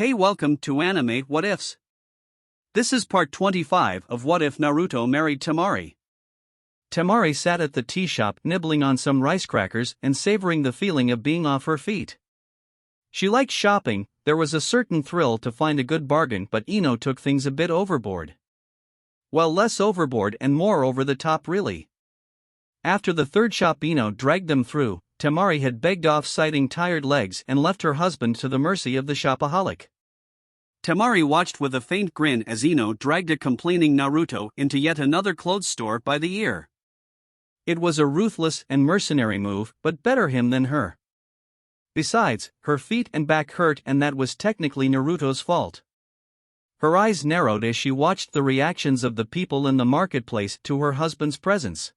Hey, welcome to Anime What Ifs. This is part 25 of What If Naruto Married Temari. Temari sat at the tea shop nibbling on some rice crackers and savoring the feeling of being off her feet. She liked shopping, there was a certain thrill to find a good bargain, but Ino took things a bit overboard. Well, less overboard and more over the top really. After the third shop Ino dragged them through, Temari had begged off citing tired legs and left her husband to the mercy of the shopaholic. Temari watched with a faint grin as Ino dragged a complaining Naruto into yet another clothes store by the ear. It was a ruthless and mercenary move, but better him than her. Besides, her feet and back hurt, and that was technically Naruto's fault. Her eyes narrowed as she watched the reactions of the people in the marketplace to her husband's presence.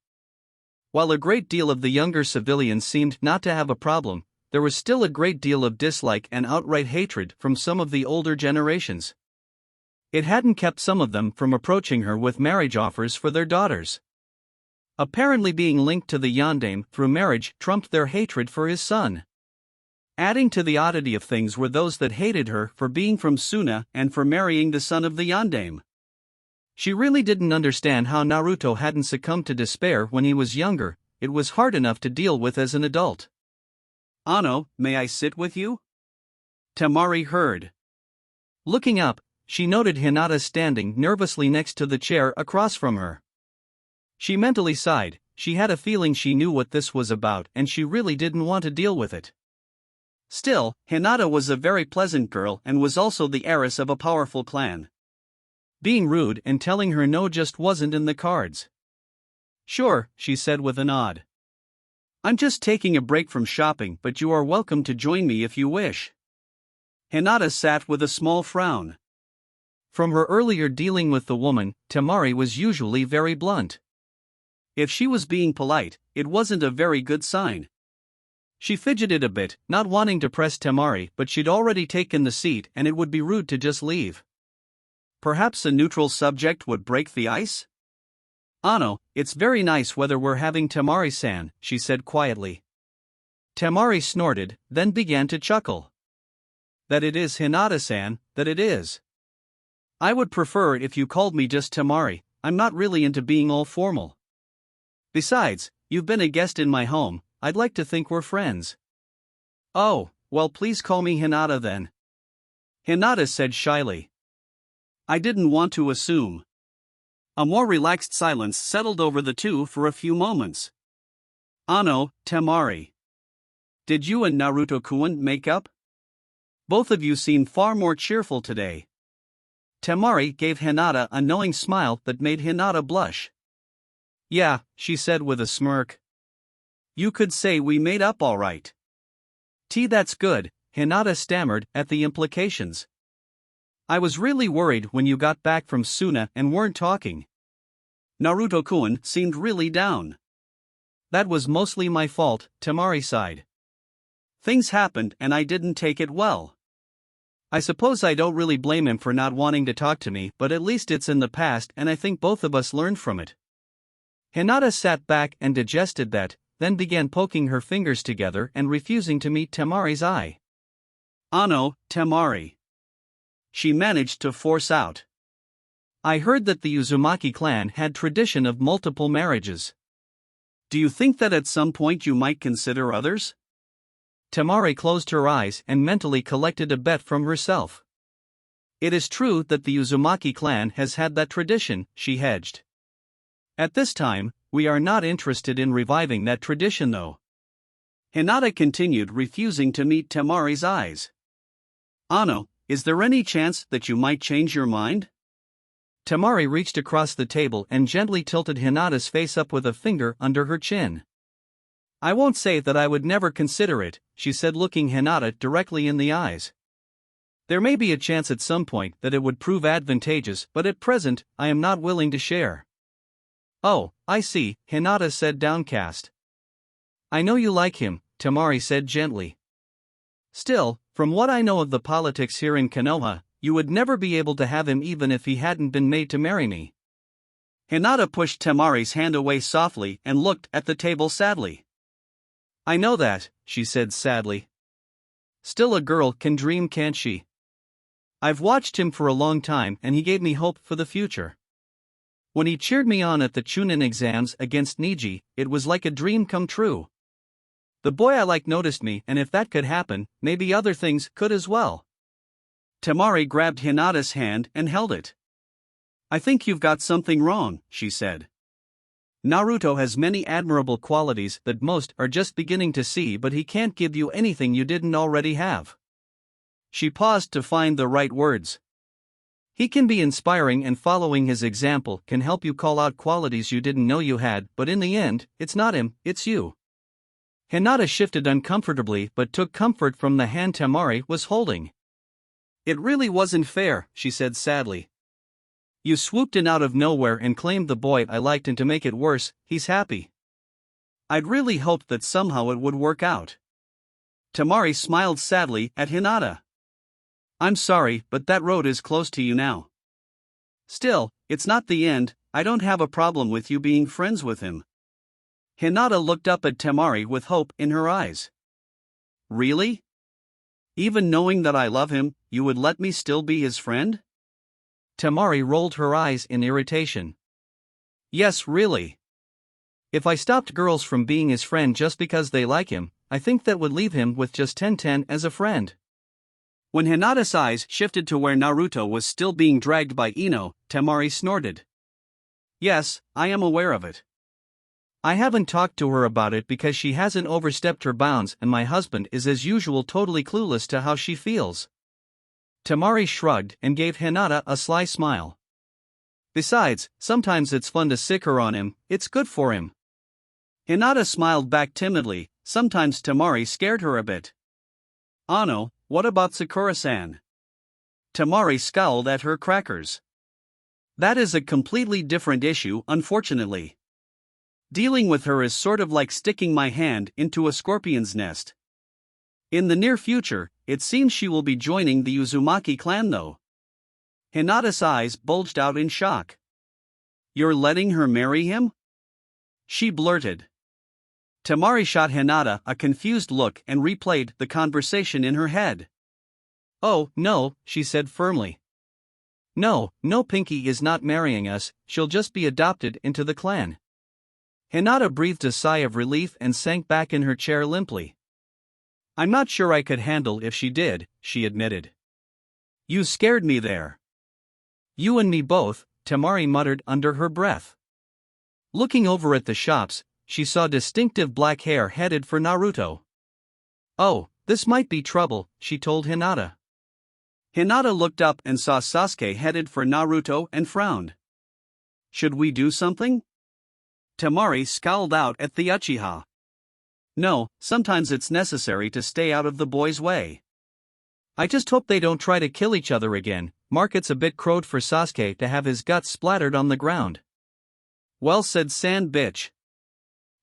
While a great deal of the younger civilians seemed not to have a problem, there was still a great deal of dislike and outright hatred from some of the older generations. It hadn't kept some of them from approaching her with marriage offers for their daughters. Apparently being linked to the yondaime through marriage trumped their hatred for his son. Adding to the oddity of things were those that hated her for being from Suna and for marrying the son of the yondaime. She really didn't understand how Naruto hadn't succumbed to despair when he was younger. It was hard enough to deal with as an adult. Ano, may I sit with you? Temari heard. Looking up, she noted Hinata standing nervously next to the chair across from her. She mentally sighed. She had a feeling she knew what this was about and she really didn't want to deal with it. Still, Hinata was a very pleasant girl and was also the heiress of a powerful clan. Being rude and telling her no just wasn't in the cards. Sure, she said with a nod. I'm just taking a break from shopping, but you are welcome to join me if you wish. Hinata sat with a small frown. From her earlier dealing with the woman, Temari was usually very blunt. If she was being polite, it wasn't a very good sign. She fidgeted a bit, not wanting to press Temari, but she'd already taken the seat and it would be rude to just leave. Perhaps a neutral subject would break the ice? Ano, it's very nice weather we're having, Temari-san, she said quietly. Temari snorted, then began to chuckle. That it is, Hinata-san, that it is. I would prefer it if you called me just Temari. I'm not really into being all formal. Besides, you've been a guest in my home, I'd like to think we're friends. Oh, well, please call me Hinata then. Hinata said shyly. I didn't want to assume. A more relaxed silence settled over the two for a few moments. Ano, Temari. Did you and Naruto-kun make up? Both of you seem far more cheerful today. Temari gave Hinata a knowing smile that made Hinata blush. Yeah, she said with a smirk. You could say we made up all right. That's good, Hinata stammered at the implications. I was really worried when you got back from Suna and weren't talking. Naruto-kun seemed really down. That was mostly my fault, Temari sighed. Things happened and I didn't take it well. I suppose I don't really blame him for not wanting to talk to me, but at least it's in the past and I think both of us learned from it. Hinata sat back and digested that, then began poking her fingers together and refusing to meet Temari's eye. Ano, Temari. She managed to force out. I heard that the Uzumaki clan had tradition of multiple marriages. Do you think that at some point you might consider others? Temari closed her eyes and mentally collected a bet from herself. It is true that the Uzumaki clan has had that tradition, she hedged. At this time, we are not interested in reviving that tradition though. Hinata continued, refusing to meet Temari's eyes. Ano, is there any chance that you might change your mind? Temari reached across the table and gently tilted Hinata's face up with a finger under her chin. I won't say that I would never consider it, she said, looking Hinata directly in the eyes. There may be a chance at some point that it would prove advantageous, but at present, I am not willing to share. Oh, I see, Hinata said, downcast. I know you like him, Temari said gently. Still, from what I know of the politics here in Konoha, you would never be able to have him even if he hadn't been made to marry me. Hinata pushed Temari's hand away softly and looked at the table sadly. I know that, she said sadly. Still, a girl can dream, can't she? I've watched him for a long time and he gave me hope for the future. When he cheered me on at the Chunin exams against Niji, it was like a dream come true. The boy I like noticed me, and if that could happen, maybe other things could as well. Temari grabbed Hinata's hand and held it. I think you've got something wrong, she said. Naruto has many admirable qualities that most are just beginning to see, but he can't give you anything you didn't already have. She paused to find the right words. He can be inspiring, and following his example can help you call out qualities you didn't know you had, but in the end, it's not him, it's you. Hinata shifted uncomfortably but took comfort from the hand Temari was holding. It really wasn't fair, she said sadly. You swooped in out of nowhere and claimed the boy I liked, and to make it worse, he's happy. I'd really hoped that somehow it would work out. Temari smiled sadly at Hinata. I'm sorry, but that road is close to you now. Still, it's not the end. I don't have a problem with you being friends with him. Hinata looked up at Temari with hope in her eyes. Really? Even knowing that I love him, you would let me still be his friend? Temari rolled her eyes in irritation. Yes, really. If I stopped girls from being his friend just because they like him, I think that would leave him with just 10 as a friend. When Hinata's eyes shifted to where Naruto was still being dragged by Ino, Temari snorted. Yes, I am aware of it. I haven't talked to her about it because she hasn't overstepped her bounds, and my husband is as usual totally clueless to how she feels. Temari shrugged and gave Hinata a sly smile. Besides, sometimes it's fun to sick her on him, it's good for him. Hinata smiled back timidly. Sometimes Temari scared her a bit. Ano, what about Sakura-san? Temari scowled at her crackers. That is a completely different issue, unfortunately. Dealing with her is sort of like sticking my hand into a scorpion's nest. In the near future, it seems she will be joining the Uzumaki clan though. Hinata's eyes bulged out in shock. You're letting her marry him? She blurted. Temari shot Hinata a confused look and replayed the conversation in her head. Oh, no, she said firmly. No, Pinky is not marrying us, she'll just be adopted into the clan. Hinata breathed a sigh of relief and sank back in her chair limply. I'm not sure I could handle if she did, she admitted. You scared me there. You and me both, Temari muttered under her breath. Looking over at the shops, she saw distinctive black hair headed for Naruto. Oh, this might be trouble, she told Hinata. Hinata looked up and saw Sasuke headed for Naruto and frowned. Should we do something? Temari scowled out at the Uchiha. No, sometimes it's necessary to stay out of the boys' way. I just hope they don't try to kill each other again. It's a bit crowed for Sasuke to have his guts splattered on the ground. Well said, sand bitch.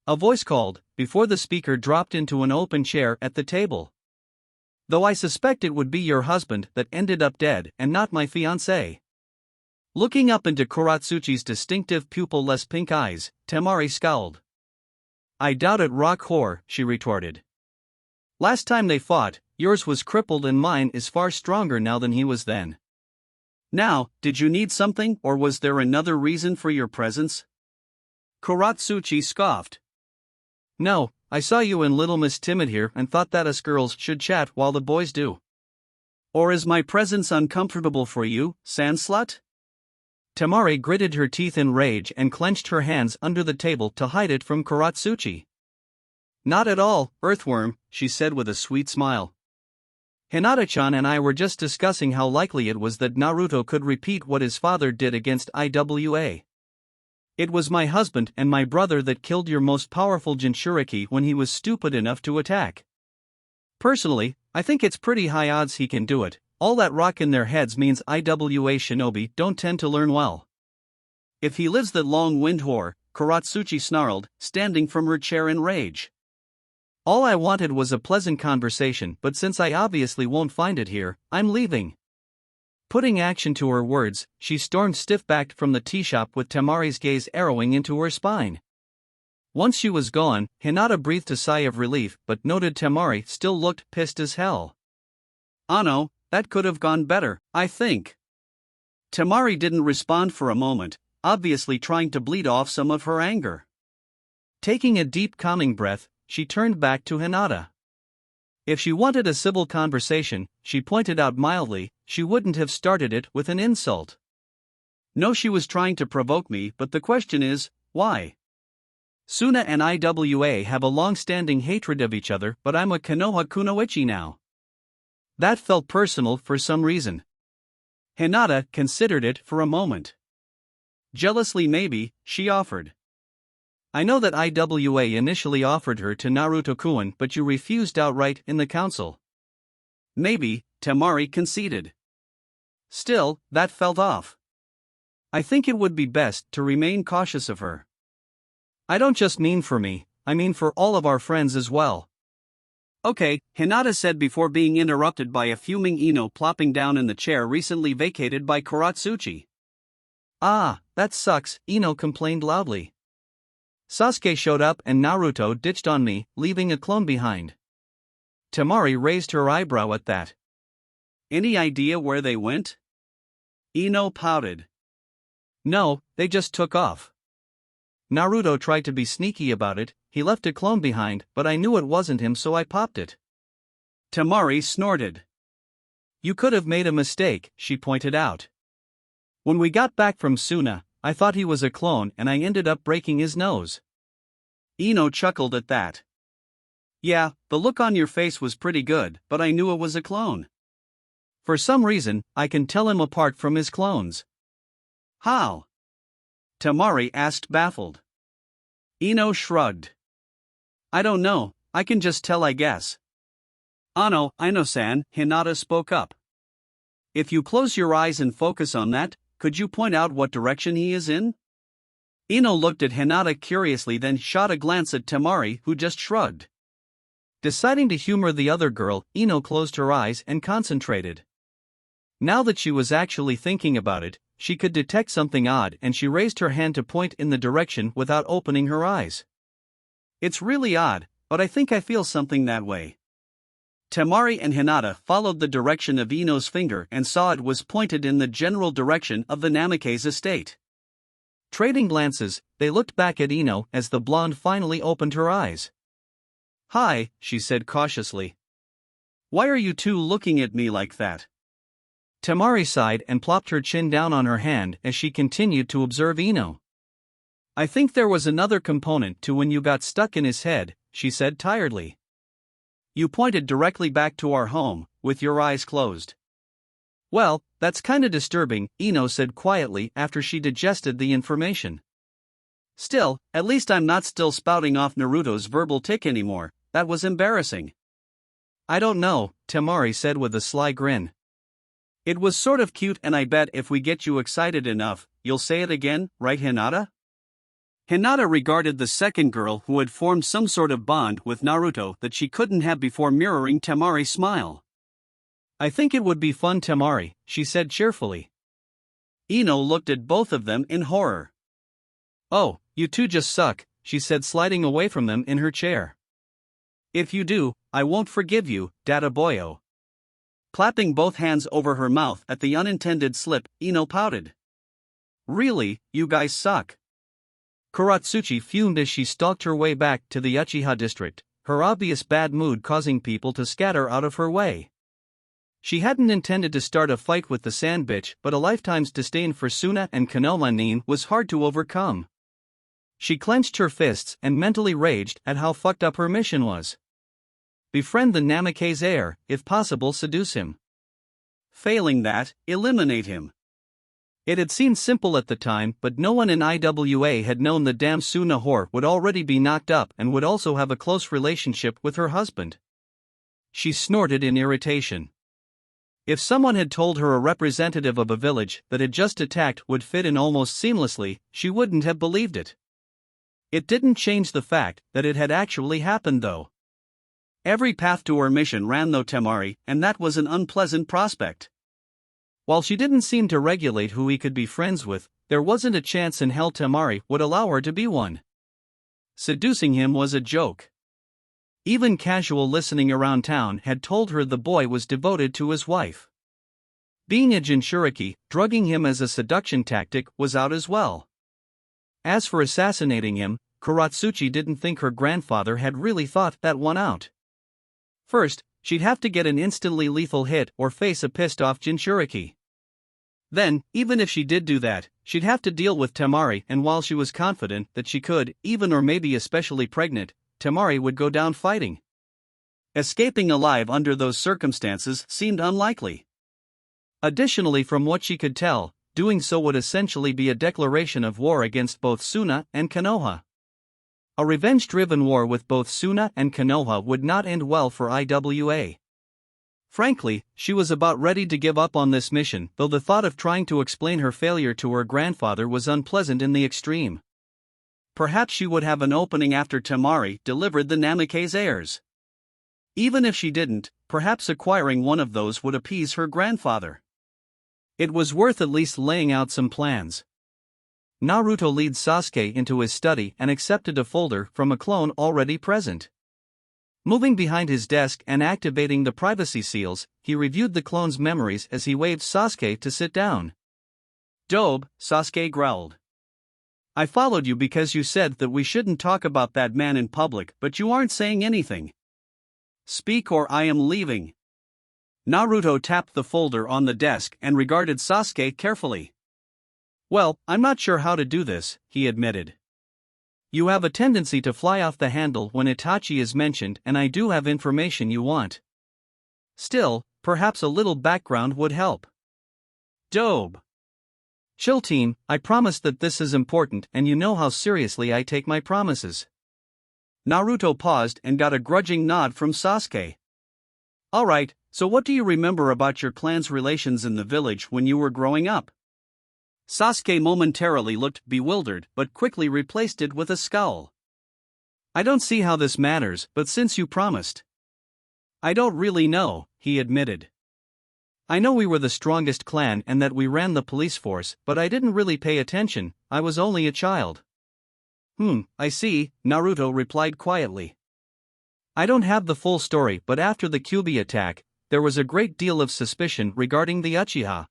A voice called, before the speaker dropped into an open chair at the table. Though I suspect it would be your husband that ended up dead and not my fiancé. Looking up into Kuratsuchi's distinctive pupil-less pink eyes, Temari scowled. I doubt it, rock whore, she retorted. Last time they fought, yours was crippled and mine is far stronger now than he was then. Now, did you need something, or was there another reason for your presence? Kuratsuchi scoffed. No, I saw you and Little Miss Timid here and thought that us girls should chat while the boys do. Or is my presence uncomfortable for you, sand slut? Temari gritted her teeth in rage and clenched her hands under the table to hide it from Kuratsuchi. Not at all, earthworm, she said with a sweet smile. Hinata-chan and I were just discussing how likely it was that Naruto could repeat what his father did against IWA. It was my husband and my brother that killed your most powerful Jinchuriki when he was stupid enough to attack. Personally, I think it's pretty high odds he can do it. All that rock in their heads means IWA shinobi don't tend to learn well. If he lives, that long-wind whore, Kuratsuchi snarled, standing from her chair in rage. All I wanted was a pleasant conversation, but since I obviously won't find it here, I'm leaving. Putting action to her words, she stormed stiff-backed from the tea shop with Temari's gaze arrowing into her spine. Once she was gone, Hinata breathed a sigh of relief but noted Temari still looked pissed as hell. Ano, that could have gone better, I think. Temari didn't respond for a moment, obviously trying to bleed off some of her anger. Taking a deep calming breath, she turned back to Hinata. If she wanted a civil conversation, she pointed out mildly, she wouldn't have started it with an insult. No, she was trying to provoke me, but the question is, why? Suna and Iwa have a long-standing hatred of each other, but I'm a Konoha kunoichi now. That felt personal for some reason. Hinata considered it for a moment. Jealously maybe, she offered. I know that Iwa initially offered her to Naruto-kun, but you refused outright in the council. Maybe, Temari conceded. Still, that felt off. I think it would be best to remain cautious of her. I don't just mean for me, I mean for all of our friends as well. Okay, Hinata said before being interrupted by a fuming Ino plopping down in the chair recently vacated by Kuratsuchi. Ah, that sucks, Ino complained loudly. Sasuke showed up and Naruto ditched on me, leaving a clone behind. Temari raised her eyebrow at that. Any idea where they went? Ino pouted. No, they just took off. Naruto tried to be sneaky about it, he left a clone behind, but I knew it wasn't him so I popped it. Temari snorted. You could have made a mistake, she pointed out. When we got back from Suna, I thought he was a clone and I ended up breaking his nose. Ino chuckled at that. Yeah, the look on your face was pretty good, but I knew it was a clone. For some reason, I can tell him apart from his clones. How? Temari asked, baffled. Ino shrugged. I don't know, I can just tell, I guess. Ino-san, Hinata spoke up. If you close your eyes and focus on that, could you point out what direction he is in? Ino looked at Hinata curiously, then shot a glance at Temari, who just shrugged. Deciding to humor the other girl, Ino closed her eyes and concentrated. Now that she was actually thinking about it, she could detect something odd and she raised her hand to point in the direction without opening her eyes. It's really odd, but I think I feel something that way. Temari and Hinata followed the direction of Ino's finger and saw it was pointed in the general direction of the Namake's estate. Trading glances, they looked back at Ino as the blonde finally opened her eyes. Hi, she said cautiously. Why are you two looking at me like that? Temari sighed and plopped her chin down on her hand as she continued to observe Ino. I think there was another component to when you got stuck in his head, she said tiredly. You pointed directly back to our home, with your eyes closed. Well, that's kinda disturbing, Ino said quietly after she digested the information. Still, at least I'm not still spouting off Naruto's verbal tick anymore. That was embarrassing. I don't know, Temari said with a sly grin. It was sort of cute, and I bet if we get you excited enough, you'll say it again, right, Hinata? Hinata regarded the second girl who had formed some sort of bond with Naruto that she couldn't have before, mirroring Temari's smile. I think it would be fun, Temari, she said cheerfully. Ino looked at both of them in horror. Oh, you two just suck, she said, sliding away from them in her chair. If you do, I won't forgive you, Dada Boyo. Clapping both hands over her mouth at the unintended slip, Ino pouted. Really, you guys suck. Kuratsuchi fumed as she stalked her way back to the Uchiha district, her obvious bad mood causing people to scatter out of her way. She hadn't intended to start a fight with the sand bitch, but a lifetime's disdain for Suna and Aggammenonn was hard to overcome. She clenched her fists and mentally raged at how fucked up her mission was. Befriend the Namake's heir, if possible seduce him. Failing that, eliminate him. It had seemed simple at the time, but no one in Iwa had known the damn Suna whore would already be knocked up and would also have a close relationship with her husband. She snorted in irritation. If someone had told her a representative of a village that had just attacked would fit in almost seamlessly, she wouldn't have believed it. It didn't change the fact that it had actually happened, though. Every path to her mission ran through Temari, and that was an unpleasant prospect. While she didn't seem to regulate who he could be friends with, there wasn't a chance in hell Temari would allow her to be one. Seducing him was a joke. Even casual listening around town had told her the boy was devoted to his wife. Being a Jinchuriki, drugging him as a seduction tactic was out as well. As for assassinating him, Kuratsuchi didn't think her grandfather had really thought that one out. First, she'd have to get an instantly lethal hit or face a pissed-off Jinchuriki. Then, even if she did do that, she'd have to deal with Temari, and while she was confident that she could, even or maybe especially pregnant, Temari would go down fighting. Escaping alive under those circumstances seemed unlikely. Additionally, from what she could tell, doing so would essentially be a declaration of war against both Suna and Konoha. A revenge-driven war with both Suna and Konoha would not end well for IWA. Frankly, she was about ready to give up on this mission, though the thought of trying to explain her failure to her grandfather was unpleasant in the extreme. Perhaps she would have an opening after Temari delivered the Namikaze heirs. Even if she didn't, perhaps acquiring one of those would appease her grandfather. It was worth at least laying out some plans. Naruto leads Sasuke into his study and accepted a folder from a clone already present. Moving behind his desk and activating the privacy seals, he reviewed the clone's memories as he waved Sasuke to sit down. "Dobe," Sasuke growled. "I followed you because you said that we shouldn't talk about that man in public, but you aren't saying anything. Speak or I am leaving." Naruto tapped the folder on the desk and regarded Sasuke carefully. "Well, I'm not sure how to do this," he admitted. "You have a tendency to fly off the handle when Itachi is mentioned, and I do have information you want. Still, perhaps a little background would help." "Dobe." "Chill team, I promise that this is important and you know how seriously I take my promises." Naruto paused and got a grudging nod from Sasuke. "Alright, so what do you remember about your clan's relations in the village when you were growing up?" Sasuke momentarily looked bewildered but quickly replaced it with a scowl. "I don't see how this matters, but since you promised." "I don't really know," he admitted. "I know we were the strongest clan and that we ran the police force, but I didn't really pay attention, I was only a child." I see," Naruto replied quietly. "I don't have the full story, but after the Kyuubi attack, there was a great deal of suspicion regarding the Uchiha."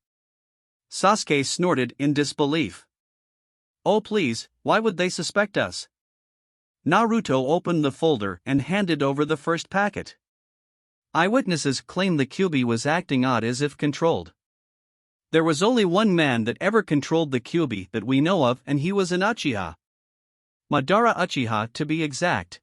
Sasuke snorted in disbelief. "Oh please, why would they suspect us?" Naruto opened the folder and handed over the first packet. Eyewitnesses claim the Kyuubi was acting odd as if controlled. There was only one man that ever controlled the Kyuubi that we know of, and he was an Uchiha. Madara Uchiha to be exact.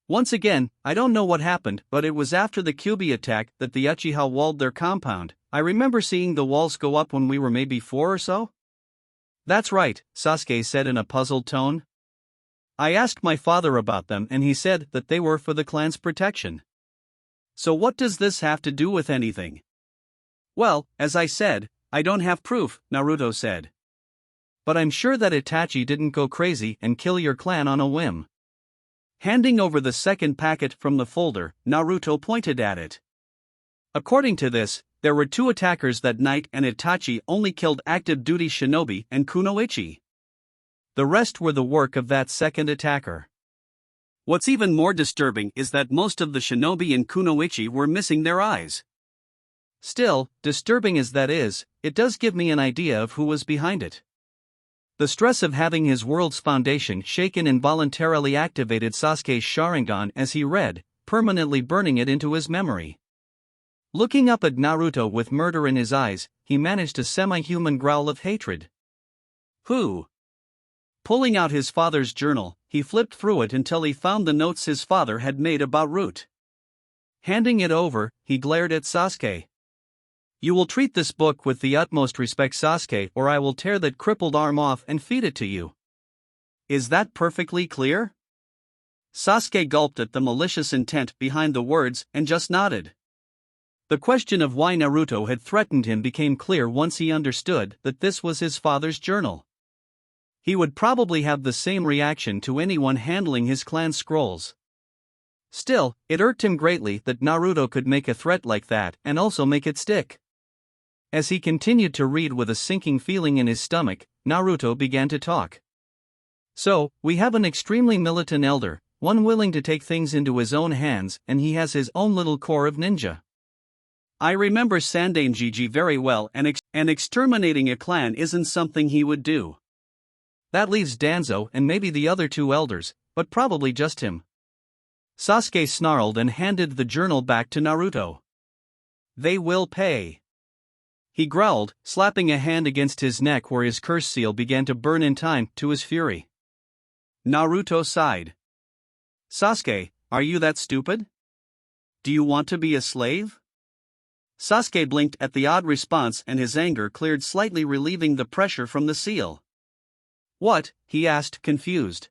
Once again, I don't know what happened, but it was after the Kyuubi attack that the Uchiha walled their compound. I remember seeing the walls go up when we were maybe 4 or so? "That's right," Sasuke said in a puzzled tone. "I asked my father about them and he said that they were for the clan's protection." "So what does this have to do with anything?" "Well, as I said, I don't have proof," Naruto said. "But I'm sure that Itachi didn't go crazy and kill your clan on a whim." Handing over the second packet from the folder, Naruto pointed at it. "According to this, there were 2 attackers that night and Itachi only killed active duty shinobi and kunoichi. The rest were the work of that second attacker." "What's even more disturbing is that most of the shinobi and kunoichi were missing their eyes." "Still, disturbing as that is, it does give me an idea of who was behind it." The stress of having his world's foundation shaken involuntarily activated Sasuke's Sharingan as he read, permanently burning it into his memory. Looking up at Naruto with murder in his eyes, he managed a semi-human growl of hatred. "Who?" Pulling out his father's journal, he flipped through it until he found the notes his father had made about Root. Handing it over, he glared at Sasuke. "You will treat this book with the utmost respect, Sasuke, or I will tear that crippled arm off and feed it to you. Is that perfectly clear?" Sasuke gulped at the malicious intent behind the words and just nodded. The question of why Naruto had threatened him became clear once he understood that this was his father's journal. He would probably have the same reaction to anyone handling his clan's scrolls. Still, it irked him greatly that Naruto could make a threat like that and also make it stick. As he continued to read with a sinking feeling in his stomach, Naruto began to talk. "So, we have an extremely militant elder, one willing to take things into his own hands, and he has his own little corps of ninja. I remember Sandaimjiji very well, and exterminating a clan isn't something he would do. That leaves Danzo and maybe the other two elders, but probably just him. Sasuke snarled and handed the journal back to Naruto. They will pay. He growled, slapping a hand against his neck where his curse seal began to burn in time to his fury. Naruto sighed. Sasuke, are you that stupid? Do you want to be a slave? Sasuke blinked at the odd response and his anger cleared slightly, relieving the pressure from the seal. What? He asked, confused.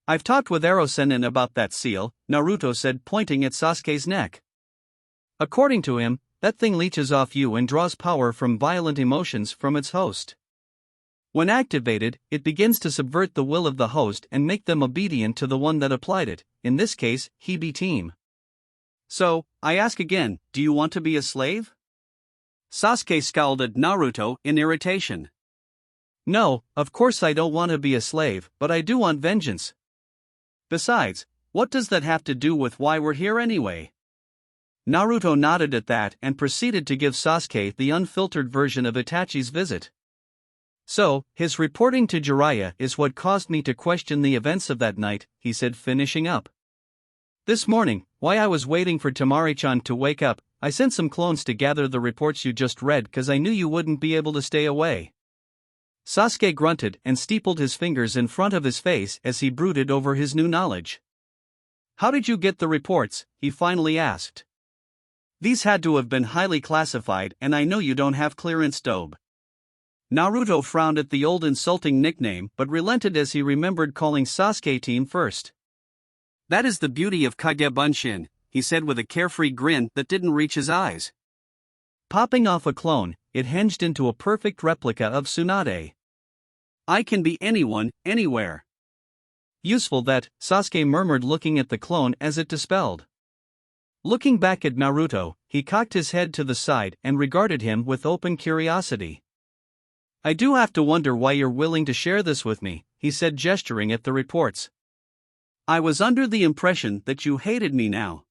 I've talked with Ero-sennin about that seal, Naruto said, pointing at Sasuke's neck. According to him, that thing leeches off you and draws power from violent emotions from its host. When activated, it begins to subvert the will of the host and make them obedient to the one that applied it, in this case, Hebe Team. So, I ask again, do you want to be a slave? Sasuke scowled at Naruto in irritation. No, of course I don't want to be a slave, but I do want vengeance. Besides, what does that have to do with why we're here anyway? Naruto nodded at that and proceeded to give Sasuke the unfiltered version of Itachi's visit. So, his reporting to Jiraiya is what caused me to question the events of that night, he said, finishing up. This morning, while I was waiting for Temari-chan to wake up, I sent some clones to gather the reports you just read cause I knew you wouldn't be able to stay away. Sasuke grunted and steepled his fingers in front of his face as he brooded over his new knowledge. How did you get the reports? He finally asked. These had to have been highly classified and I know you don't have clearance, Dobe. Naruto frowned at the old insulting nickname but relented as he remembered calling Sasuke Team first. That is the beauty of Kage Bunshin, he said with a carefree grin that didn't reach his eyes. Popping off a clone, it hinged into a perfect replica of Tsunade. I can be anyone, anywhere. Useful that, Sasuke murmured, looking at the clone as it dispelled. Looking back at Naruto, he cocked his head to the side and regarded him with open curiosity. I do have to wonder why you're willing to share this with me, he said, gesturing at the reports. I was under the impression that you hated me now.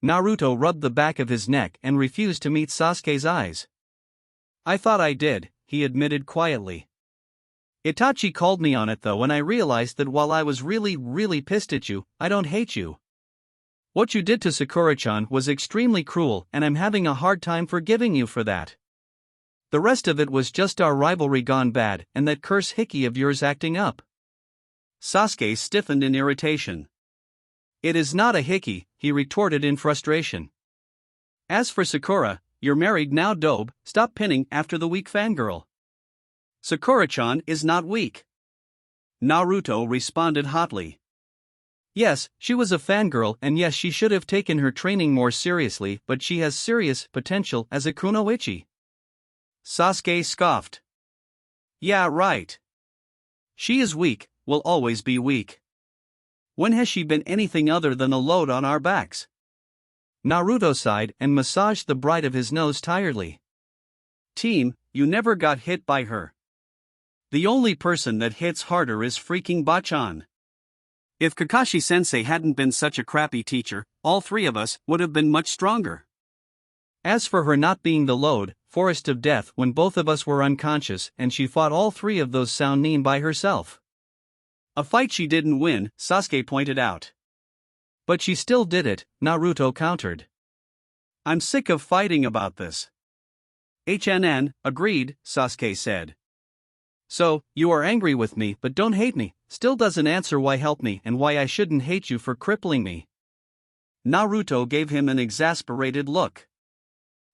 Naruto rubbed the back of his neck and refused to meet Sasuke's eyes. I thought I did, he admitted quietly. Itachi called me on it though, and I realized that while I was really pissed at you, I don't hate you. What you did to Sakura-chan was extremely cruel and I'm having a hard time forgiving you for that. The rest of it was just our rivalry gone bad and that curse hickey of yours acting up. Sasuke stiffened in irritation. It is not a hickey, he retorted in frustration. As for Sakura, you're married now, Dobe, stop pinning after the weak fangirl. Sakura-chan is not weak. Naruto responded hotly. Yes, she was a fangirl and yes, she should have taken her training more seriously, but she has serious potential as a kunoichi. Sasuke scoffed. Yeah, right. She is weak, will always be weak. When has she been anything other than a load on our backs? Naruto sighed and massaged the bride of his nose tiredly. Team, you never got hit by her. The only person that hits harder is freaking Bachan. If Kakashi-sensei hadn't been such a crappy teacher, all three of us would have been much stronger. As for her not being the load, Forest of Death, when both of us were unconscious and she fought all three of those Sannin by herself. A fight she didn't win, Sasuke pointed out. But she still did it, Naruto countered. I'm sick of fighting about this. HNN, agreed, Sasuke said. So, you are angry with me but don't hate me, still doesn't answer why help me and why I shouldn't hate you for crippling me. Naruto gave him an exasperated look.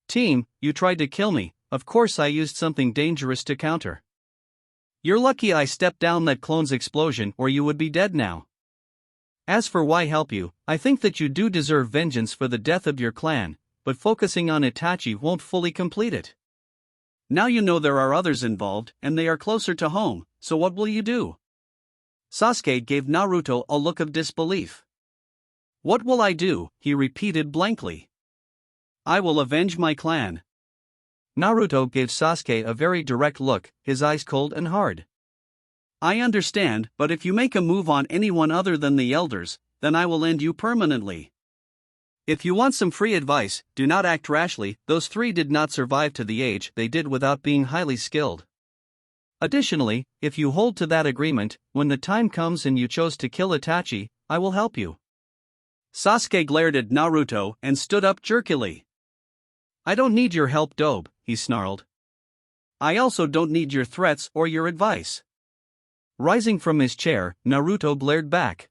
Team, you tried to kill me, of course I used something dangerous to counter. You're lucky I stepped down that clone's explosion or you would be dead now. As for why help you, I think that you do deserve vengeance for the death of your clan, but focusing on Itachi won't fully complete it. Now you know there are others involved and they are closer to home, so what will you do? Sasuke gave Naruto a look of disbelief. What will I do? He repeated blankly. I will avenge my clan. Naruto gave Sasuke a very direct look, his eyes cold and hard. I understand, but if you make a move on anyone other than the elders, then I will end you permanently. If you want some free advice, do not act rashly. Those three did not survive to the age they did without being highly skilled. Additionally, if you hold to that agreement, when the time comes and you chose to kill Itachi, I will help you. Sasuke glared at Naruto and stood up jerkily. I don't need your help, Dobe, he snarled. I also don't need your threats or your advice. Rising from his chair, Naruto blared back.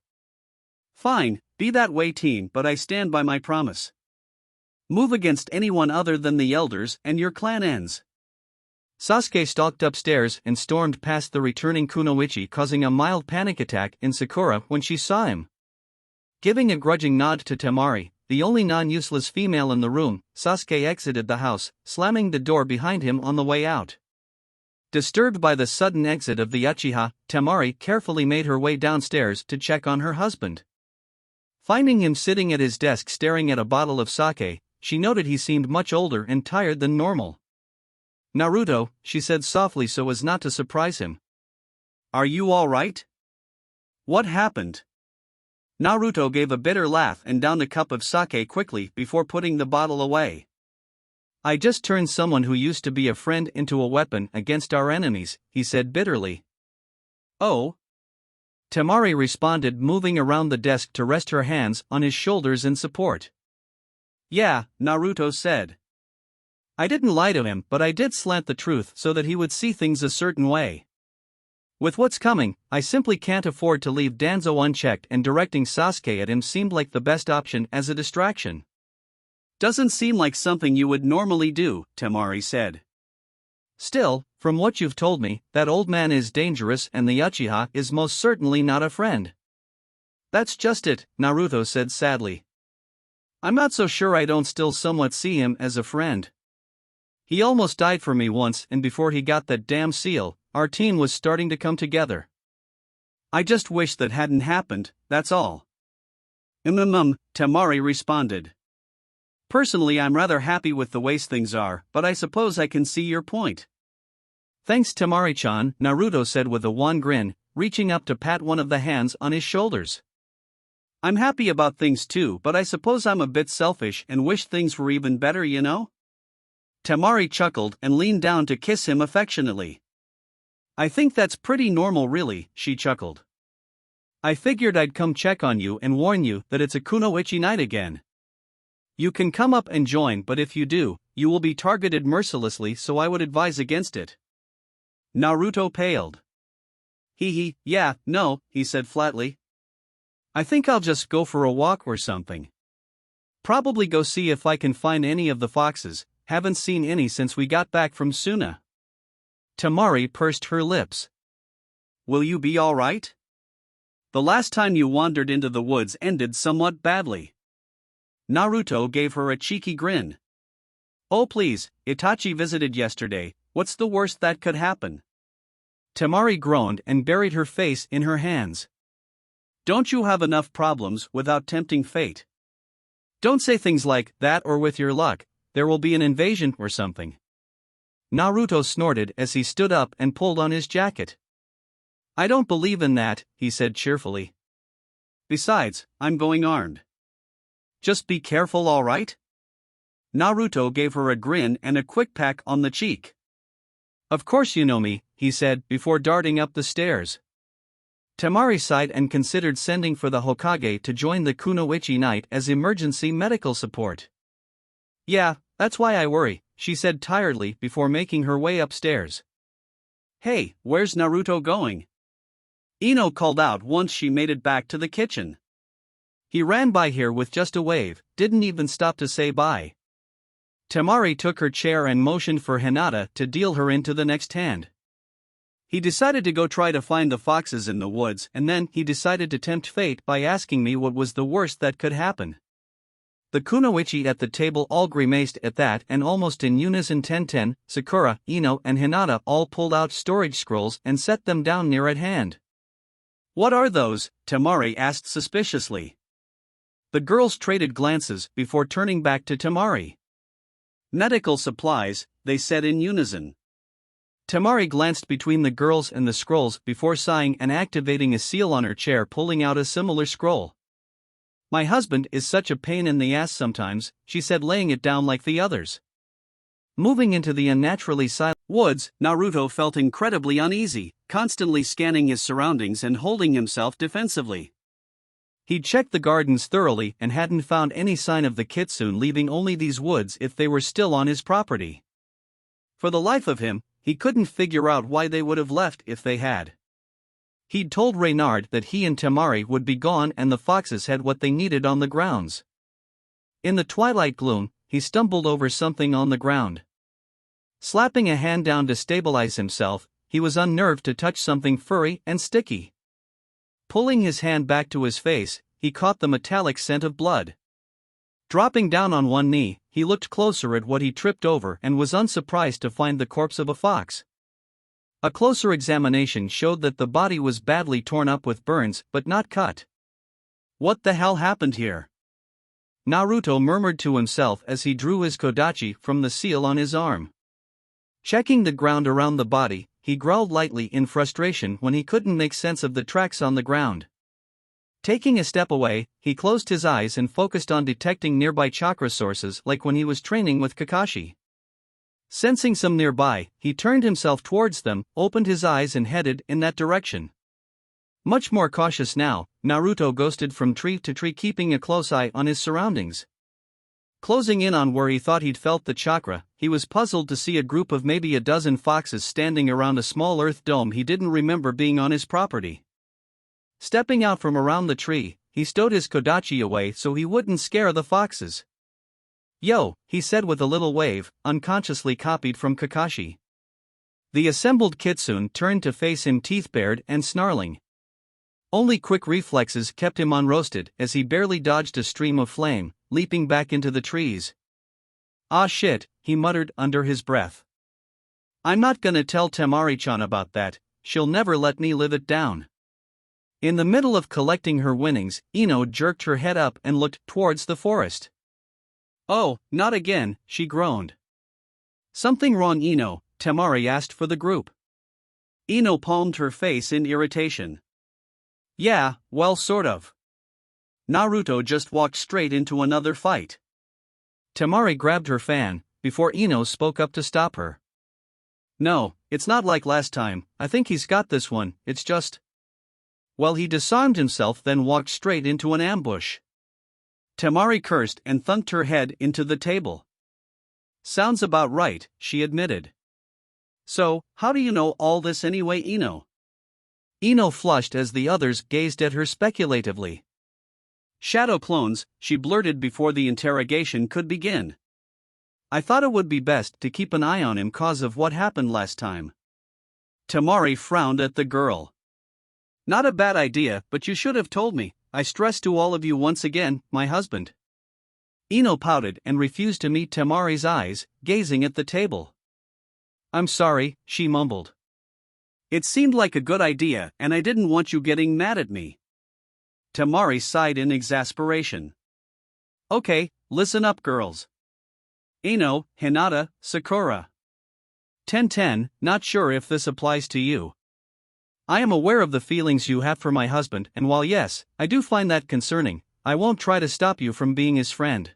Fine, be that way, teen, but I stand by my promise. Move against anyone other than the elders and your clan ends. Sasuke stalked upstairs and stormed past the returning Kunoichi, causing a mild panic attack in Sakura when she saw him. Giving a grudging nod to Temari, the only non-useless female in the room, Sasuke exited the house, slamming the door behind him on the way out. Disturbed by the sudden exit of the Uchiha, Temari carefully made her way downstairs to check on her husband. Finding him sitting at his desk staring at a bottle of sake, she noted he seemed much older and tired than normal. Naruto, she said softly so as not to surprise him. Are you all right? What happened? Naruto gave a bitter laugh and downed a cup of sake quickly before putting the bottle away. I just turned someone who used to be a friend into a weapon against our enemies, he said bitterly. Oh? Temari responded, moving around the desk to rest her hands on his shoulders in support. Yeah, Naruto said. I didn't lie to him, but I did slant the truth so that he would see things a certain way. With what's coming, I simply can't afford to leave Danzo unchecked, and directing Sasuke at him seemed like the best option as a distraction. Doesn't seem like something you would normally do, Temari said. Still, from what you've told me, that old man is dangerous and the Uchiha is most certainly not a friend. That's just it, Naruto said sadly. I'm not so sure I don't still somewhat see him as a friend. He almost died for me once, and before he got that damn seal, our team was starting to come together. I just wish that hadn't happened, that's all. Temari responded. Personally, I'm rather happy with the way things are, but I suppose I can see your point. Thanks, Temari-chan, Naruto said with a wan grin, reaching up to pat one of the hands on his shoulders. I'm happy about things too, but I suppose I'm a bit selfish and wish things were even better, you know? Temari chuckled and leaned down to kiss him affectionately. I think that's pretty normal really, she chuckled. I figured I'd come check on you and warn you that it's a Kunoichi night again. You can come up and join, but if you do, you will be targeted mercilessly, so I would advise against it. Naruto paled. Yeah, no, he said flatly. I think I'll just go for a walk or something. Probably go see if I can find any of the foxes, haven't seen any since we got back from Suna. Temari pursed her lips. Will you be all right? The last time you wandered into the woods ended somewhat badly. Naruto gave her a cheeky grin. Oh please, Itachi visited yesterday, what's the worst that could happen? Temari groaned and buried her face in her hands. Don't you have enough problems without tempting fate? Don't say things like that, or with your luck, there will be an invasion or something. Naruto snorted as he stood up and pulled on his jacket. I don't believe in that, he said cheerfully. Besides, I'm going armed. Just be careful, all right? Naruto gave her a grin and a quick peck on the cheek. Of course you know me, he said before darting up the stairs. Temari sighed and considered sending for the Hokage to join the Kunoichi night as emergency medical support. Yeah, that's why I worry, she said tiredly before making her way upstairs. Hey, where's Naruto going? Ino called out once she made it back to the kitchen. He ran by here with just a wave, didn't even stop to say bye. Temari took her chair and motioned for Hinata to deal her into the next hand. He decided to go try to find the foxes in the woods, and then he decided to tempt fate by asking me what was the worst that could happen. The Kunoichi at the table all grimaced at that, and almost in unison Tenten, Sakura, Ino and Hinata all pulled out storage scrolls and set them down near at hand. What are those? Temari asked suspiciously. The girls traded glances before turning back to Temari. Medical supplies, they said in unison. Temari glanced between the girls and the scrolls before sighing and activating a seal on her chair, pulling out a similar scroll. My husband is such a pain in the ass sometimes, she said, laying it down like the others. Moving into the unnaturally silent woods, Naruto felt incredibly uneasy, constantly scanning his surroundings and holding himself defensively. He'd checked the gardens thoroughly and hadn't found any sign of the kitsune leaving only these woods if they were still on his property. For the life of him, he couldn't figure out why they would have left if they had. He'd told Reynard that he and Temari would be gone and the foxes had what they needed on the grounds. In the twilight gloom, he stumbled over something on the ground. Slapping a hand down to stabilize himself, he was unnerved to touch something furry and sticky. Pulling his hand back to his face, he caught the metallic scent of blood. Dropping down on one knee, he looked closer at what he tripped over and was unsurprised to find the corpse of a fox. A closer examination showed that the body was badly torn up with burns but not cut. What the hell happened here? Naruto murmured to himself as he drew his kodachi from the seal on his arm. Checking the ground around the body, he growled lightly in frustration when he couldn't make sense of the tracks on the ground. Taking a step away, he closed his eyes and focused on detecting nearby chakra sources like when he was training with Kakashi. Sensing some nearby, he turned himself towards them, opened his eyes and headed in that direction. Much more cautious now, Naruto ghosted from tree to tree, keeping a close eye on his surroundings. Closing in on where he thought he'd felt the chakra, he was puzzled to see a group of maybe a dozen foxes standing around a small earth dome he didn't remember being on his property. Stepping out from around the tree, he stowed his kodachi away so he wouldn't scare the foxes. "Yo," he said with a little wave, unconsciously copied from Kakashi. The assembled kitsune turned to face him, teeth bared and snarling. Only quick reflexes kept him unroasted as he barely dodged a stream of flame, leaping back into the trees. "Ah shit," he muttered under his breath. "I'm not gonna tell Temari-chan about that, she'll never let me live it down." In the middle of collecting her winnings, Ino jerked her head up and looked towards the forest. "Oh, not again," she groaned. "Something wrong, Ino?" Temari asked for the group. Ino palmed her face in irritation. "Yeah, well, sort of. Naruto just walked straight into another fight." Temari grabbed her fan, before Ino spoke up to stop her. "No, it's not like last time, I think he's got this one, it's just..." Well, he disarmed himself then walked straight into an ambush. Temari cursed and thumped her head into the table. "Sounds about right," she admitted. "So, how do you know all this anyway, Ino?" Ino flushed as the others gazed at her speculatively. "Shadow clones," she blurted before the interrogation could begin. "I thought it would be best to keep an eye on him cause of what happened last time." Temari frowned at the girl. "Not a bad idea, but you should have told me. I stress to all of you once again, my husband." Ino pouted and refused to meet Temari's eyes, gazing at the table. "I'm sorry," she mumbled. "It seemed like a good idea and I didn't want you getting mad at me." Temari sighed in exasperation. "Okay, listen up, girls. Ino, Hinata, Sakura. 10-10, not sure if this applies to you. I am aware of the feelings you have for my husband, and while yes, I do find that concerning, I won't try to stop you from being his friend."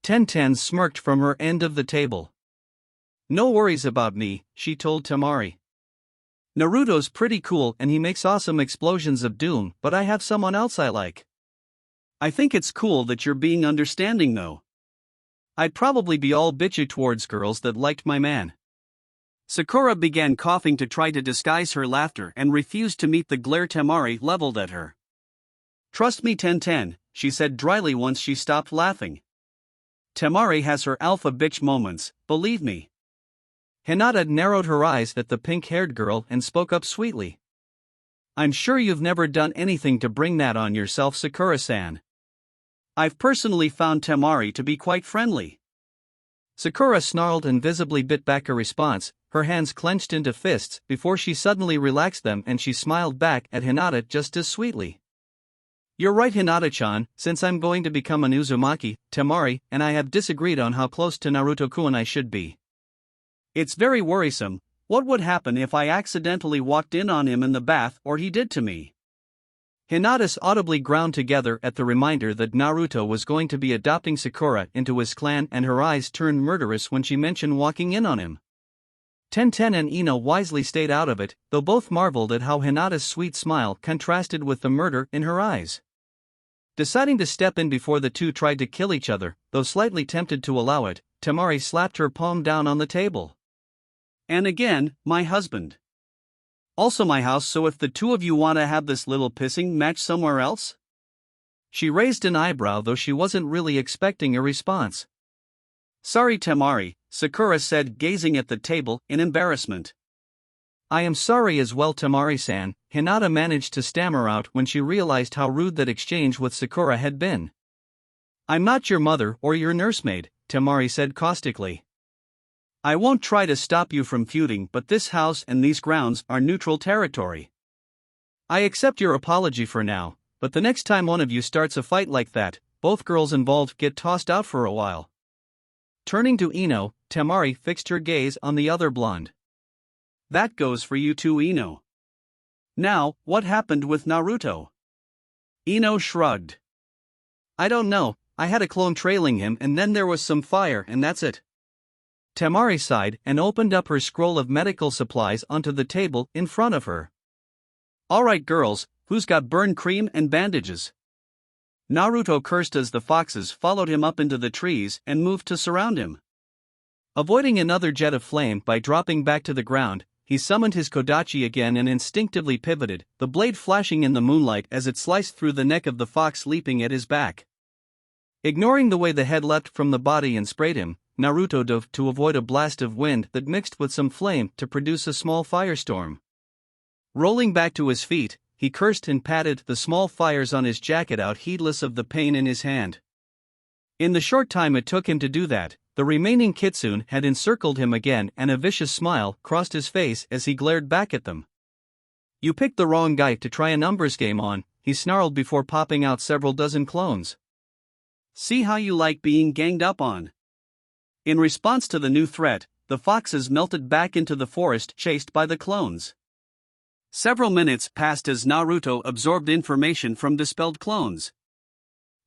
10-10 smirked from her end of the table. "No worries about me," she told Temari. "Naruto's pretty cool and he makes awesome explosions of doom, but I have someone else I like." "I think it's cool that you're being understanding though. I'd probably be all bitchy towards girls that liked my man." Sakura began coughing to try to disguise her laughter and refused to meet the glare Temari leveled at her. "Trust me, 10-10, she said dryly once she stopped laughing. "Temari has her alpha bitch moments, believe me." Hinata narrowed her eyes at the pink-haired girl and spoke up sweetly. "I'm sure you've never done anything to bring that on yourself, Sakura-san." "I've personally found Temari to be quite friendly." Sakura snarled and visibly bit back a response, her hands clenched into fists before she suddenly relaxed them and she smiled back at Hinata just as sweetly. "You're right, Hinata-chan, since I'm going to become an Uzumaki, Temari and I have disagreed on how close to Naruto-kun I should be. It's very worrisome. What would happen if I accidentally walked in on him in the bath or he did to me?" Hinata's audibly ground together at the reminder that Naruto was going to be adopting Sakura into his clan, and her eyes turned murderous when she mentioned walking in on him. Tenten and Ino wisely stayed out of it, though both marveled at how Hinata's sweet smile contrasted with the murder in her eyes. Deciding to step in before the two tried to kill each other, though slightly tempted to allow it, Temari slapped her palm down on the table. And again, my husband. Also my house, so if the two of you want to have this little pissing match somewhere else? She raised an eyebrow, though she wasn't really expecting a response. Sorry, Temari, Sakura said, gazing at the table in embarrassment. I am sorry as well, Temari-san, Hinata managed to stammer out when she realized how rude that exchange with Sakura had been. I'm not your mother or your nursemaid, Temari said caustically. I won't try to stop you from feuding, but this house and these grounds are neutral territory. I accept your apology for now, but the next time one of you starts a fight like that, both girls involved get tossed out for a while. Turning to Ino, Temari fixed her gaze on the other blonde. That goes for you too, Ino. Now, what happened with Naruto? Ino shrugged. I don't know, I had a clone trailing him and then there was some fire and that's it. Temari sighed and opened up her scroll of medical supplies onto the table in front of her. Alright girls, who's got burn cream and bandages? Naruto cursed as the foxes followed him up into the trees and moved to surround him. Avoiding another jet of flame by dropping back to the ground, he summoned his Kodachi again and instinctively pivoted, the blade flashing in the moonlight as it sliced through the neck of the fox leaping at his back. Ignoring the way the head leapt from the body and sprayed him, Naruto dove to avoid a blast of wind that mixed with some flame to produce a small firestorm. Rolling back to his feet, he cursed and patted the small fires on his jacket out, heedless of the pain in his hand. In the short time it took him to do that, the remaining kitsune had encircled him again and a vicious smile crossed his face as he glared back at them. You picked the wrong guy to try a numbers game on, he snarled before popping out several dozen clones. See how you like being ganged up on. In response to the new threat, the foxes melted back into the forest chased by the clones. Several minutes passed as Naruto absorbed information from dispelled clones.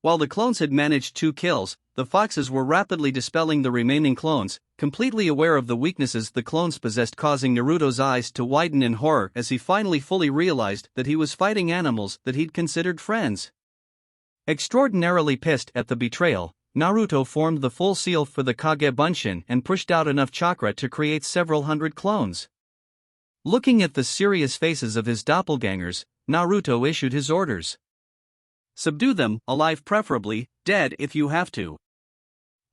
While the clones had managed 2 kills, the foxes were rapidly dispelling the remaining clones, completely aware of the weaknesses the clones possessed, causing Naruto's eyes to widen in horror as he finally fully realized that he was fighting animals that he'd considered friends. Extraordinarily pissed at the betrayal, Naruto formed the full seal for the Kage Bunshin and pushed out enough chakra to create several hundred clones. Looking at the serious faces of his doppelgangers, Naruto issued his orders. Subdue them, alive preferably, dead if you have to.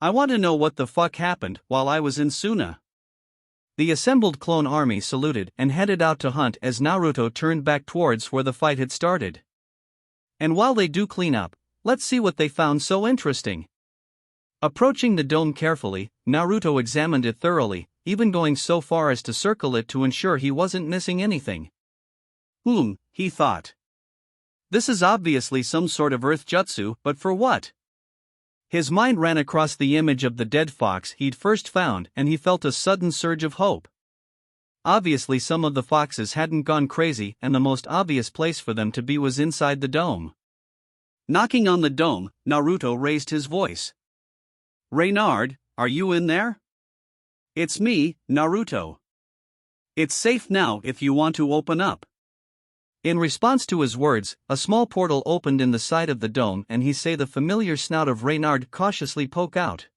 I want to know what the fuck happened while I was in Suna. The assembled clone army saluted and headed out to hunt as Naruto turned back towards where the fight had started. And while they do clean up, let's see what they found so interesting. Approaching the dome carefully, Naruto examined it thoroughly, even going so far as to circle it to ensure he wasn't missing anything. He thought. This is obviously some sort of earth jutsu, but for what? His mind ran across the image of the dead fox he'd first found and he felt a sudden surge of hope. Obviously some of the foxes hadn't gone crazy and the most obvious place for them to be was inside the dome. Knocking on the dome, Naruto raised his voice. Reynard, are you in there? It's me, Naruto. It's safe now if you want to open up. In response to his words, a small portal opened in the side of the dome and he saw the familiar snout of Reynard cautiously poke out.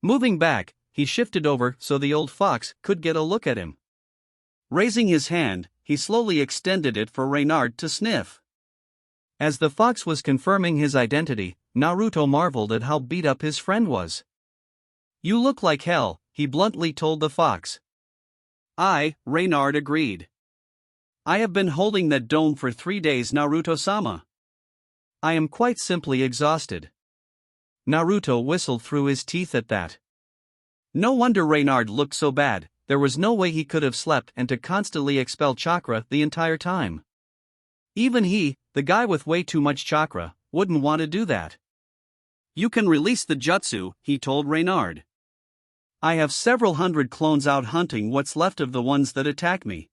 Moving back, he shifted over so the old fox could get a look at him. Raising his hand, he slowly extended it for Reynard to sniff. As the fox was confirming his identity, Naruto marveled at how beat up his friend was. You look like hell, he bluntly told the fox. Reynard agreed. I have been holding that dome for 3 days, Naruto-sama. I am quite simply exhausted. Naruto whistled through his teeth at that. No wonder Reynard looked so bad, there was no way he could have slept and to constantly expel chakra the entire time. Even he, the guy with way too much chakra, wouldn't want to do that. You can release the jutsu, he told Reynard. I have several hundred clones out hunting what's left of the ones that attack me.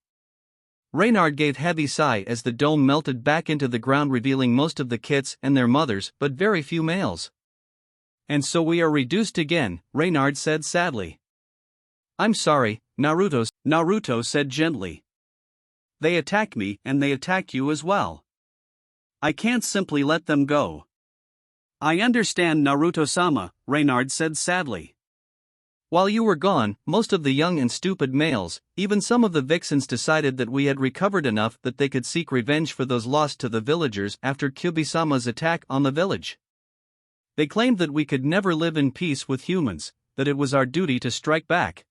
Reynard gave a heavy sigh as the dome melted back into the ground, revealing most of the kits and their mothers, but very few males. And so we are reduced again, Reynard said sadly. I'm sorry, Naruto said gently. They attacked me and they attacked you as well. I can't simply let them go. I understand, Naruto-sama, Reynard said sadly. While you were gone, most of the young and stupid males, even some of the vixens, decided that we had recovered enough that they could seek revenge for those lost to the villagers after Kyubi-sama's attack on the village. They claimed that we could never live in peace with humans, that it was our duty to strike back.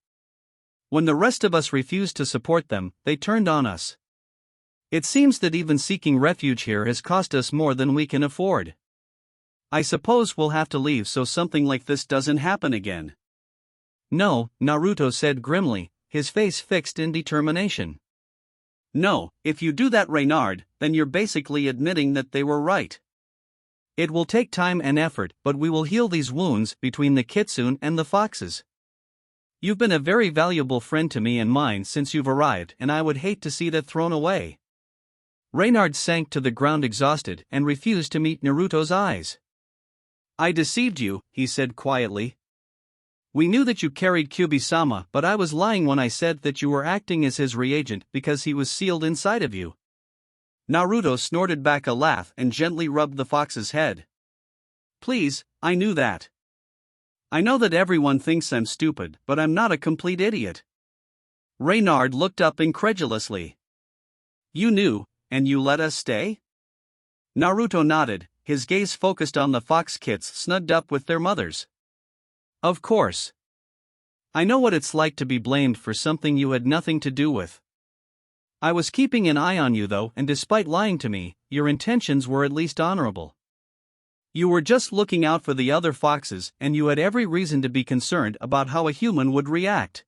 When the rest of us refused to support them, they turned on us. It seems that even seeking refuge here has cost us more than we can afford. I suppose we'll have to leave so something like this doesn't happen again. No, Naruto said grimly, his face fixed in determination. No, if you do that, Reynard, then you're basically admitting that they were right. It will take time and effort, but we will heal these wounds between the kitsune and the foxes. You've been a very valuable friend to me and mine since you've arrived, and I would hate to see that thrown away. Reynard sank to the ground exhausted and refused to meet Naruto's eyes. I deceived you, he said quietly. We knew that you carried Kyubi-sama, but I was lying when I said that you were acting as his reagent because he was sealed inside of you. Naruto snorted back a laugh and gently rubbed the fox's head. Please, I knew that. I know that everyone thinks I'm stupid, but I'm not a complete idiot. Reynard looked up incredulously. You knew, and you let us stay? Naruto nodded, his gaze focused on the fox kits snugged up with their mothers. Of course. I know what it's like to be blamed for something you had nothing to do with. I was keeping an eye on you though, and despite lying to me, your intentions were at least honorable. You were just looking out for the other foxes, and you had every reason to be concerned about how a human would react.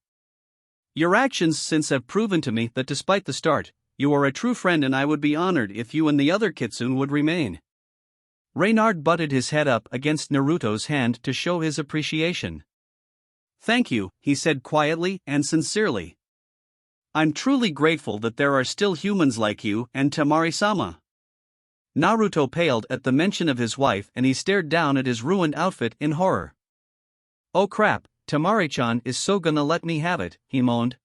Your actions since have proven to me that despite the start, you are a true friend, and I would be honored if you and the other kitsune would remain. Reynard butted his head up against Naruto's hand to show his appreciation. Thank you, he said quietly and sincerely. I'm truly grateful that there are still humans like you and Temari-sama. Naruto paled at the mention of his wife and he stared down at his ruined outfit in horror. Oh crap, Temari-chan is so gonna let me have it, he moaned.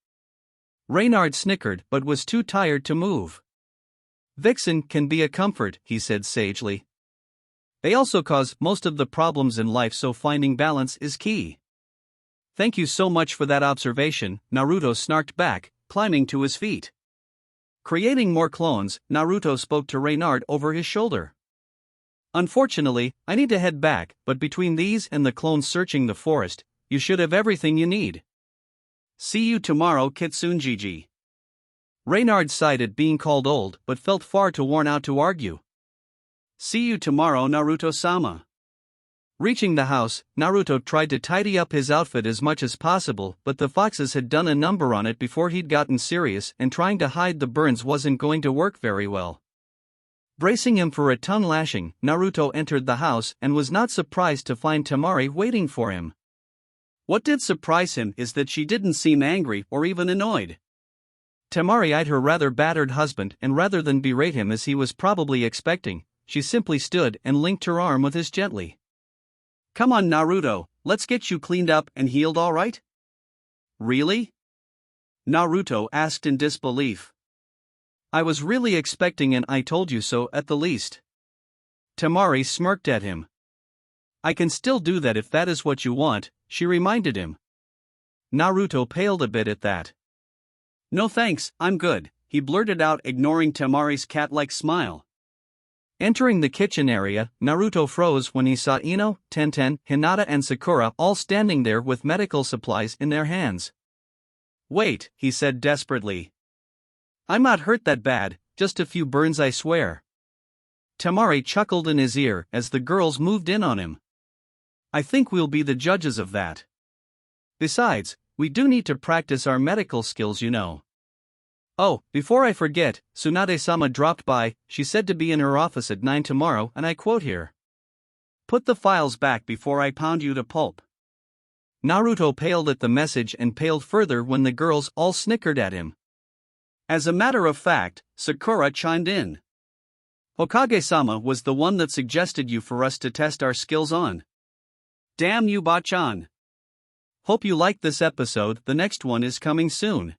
Reynard snickered but was too tired to move. Vixen can be a comfort, he said sagely. They also cause most of the problems in life, so finding balance is key. Thank you so much for that observation, Naruto snarked back, climbing to his feet. Creating more clones, Naruto spoke to Reynard over his shoulder. Unfortunately, I need to head back, but between these and the clones searching the forest, you should have everything you need. See you tomorrow, Kitsune Gigi. Reynard sighed at being called old but felt far too worn out to argue. See you tomorrow, Naruto-sama. Reaching the house, Naruto tried to tidy up his outfit as much as possible, but the foxes had done a number on it before he'd gotten serious, and trying to hide the burns wasn't going to work very well. Bracing him for a tongue lashing, Naruto entered the house and was not surprised to find Temari waiting for him. What did surprise him is that she didn't seem angry or even annoyed. Temari eyed her rather battered husband, and rather than berate him as he was probably expecting, she simply stood and linked her arm with his gently. Come on, Naruto, let's get you cleaned up and healed, all right? Really? Naruto asked in disbelief. I was really expecting an I told you so at the least. Temari smirked at him. I can still do that if that is what you want, she reminded him. Naruto paled a bit at that. No thanks, I'm good, he blurted out, ignoring Temari's cat-like smile. Entering the kitchen area, Naruto froze when he saw Ino, Tenten, Hinata and Sakura all standing there with medical supplies in their hands. Wait, he said desperately. I'm not hurt that bad, just a few burns, I swear. Temari chuckled in his ear as the girls moved in on him. I think we'll be the judges of that. Besides, we do need to practice our medical skills, you know. Oh, before I forget, Tsunade-sama dropped by, she said to be in her office at 9 tomorrow, and I quote here. Put the files back before I pound you to pulp. Naruto paled at the message and paled further when the girls all snickered at him. As a matter of fact, Sakura chimed in. Hokage-sama was the one that suggested you for us to test our skills on. Damn you, Bachan. Hope you liked this episode, the next one is coming soon.